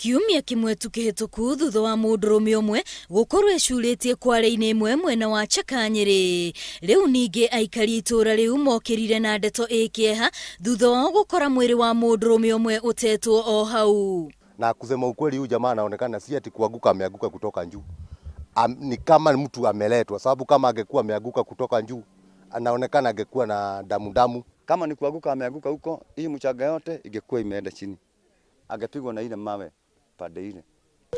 Kiumia kimwe tukihituku thutha wa mundurume umwe gukorwo ecurĩtie kware-inĩ imwe mwena wa Chakanyĩrĩ. Riu ningi aikari itura riu mokirire na ndeto ikieha thutha wa gukora mwiri wa mundurume umwe utetwo o hau. Na kusema ukweli huyu jamaa anaonekana si ati kuanguka ameanguka kutoka juu. Ni kama mtu ameletwa, sababu kama angekuwa ameanguka kutoka juu anaonekana angekuwa na damu. Kama ni kuanguka ameanguka huko, hii mchanga yote ingekuwa imeenda chini. Angepigwa na ile mawe pande ile.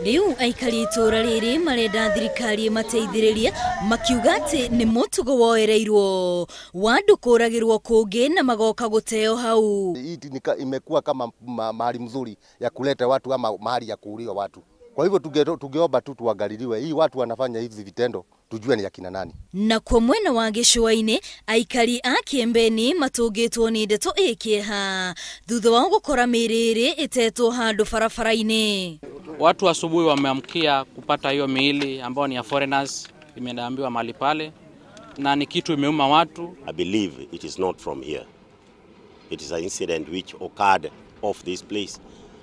Riu aikari itura riri marenda thirikari mateithĩrĩrie makiuga ati ni mutugo woereirwo wandu kuragirwo kungi na magoka guteo hau. Hii imekuwa kama mahali mzuri ya kuleta watu ama mahali ya kuuliwa watu. Kwa hivyo tungeomba tu tuangaliliwe hii watu wanafanya hivi vitendo tujue ni akina nani. Na kwa mwena wa gĩcũa-inĩ aikari a Kiembeni matũngĩtwo ni ndeto ikieha thutha wa gukora mĩrĩ itetwo handu barabara-inĩ. Watu asubuhi wameamkia kupata hiyo miili ambao ni ya foreigners, imeambiwa mahali pale na ni kitu imeuma watu. I believe it is not from here. It is an incident which occurred off this place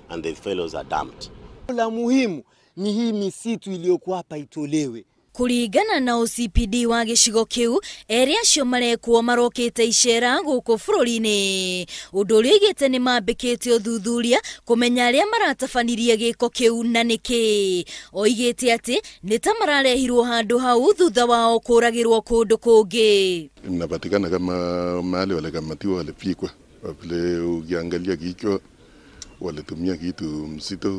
and the fellows are dumped. La muhimu ni hii misitu iliyokuwa hapa itolewe. Kuringana na OCPD wa gĩcigo kiu eri acio marekwo marokite icera guku bururi-ini undu rigite ni mambikite uthuthuria kumenya aria maratabanirie giko kiu na niki oigite ati ni ta mararehirwo handu hau thutha wao kuragirwo kundu kungi. Inapatikana kama mahali wale kamatiwa walipikwa vile ukiangalia kichwa walitumia kitu mzito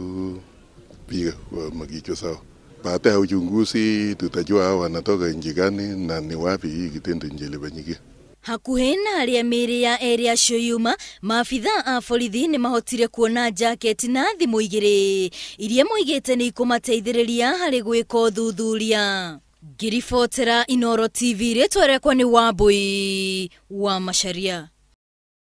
kupiga kwa makichwa sawa. Baada ya uchunguzi tutajua hao wanatoka nchi gani na ni wapi hii kitendo kilifanyika. Hakuhĩ na aria mĩĩrĩ ya eri acio yuma, maabitha a borithi ni mahotire kuona jaketi na thimũ igĩrĩ iria moigĩte ni ikumateithĩrĩria harĩ gwĩka ũthuthuria. Ngiribotera Inooro TV rĩtwa rĩakwa ni Wambui wa Macharia.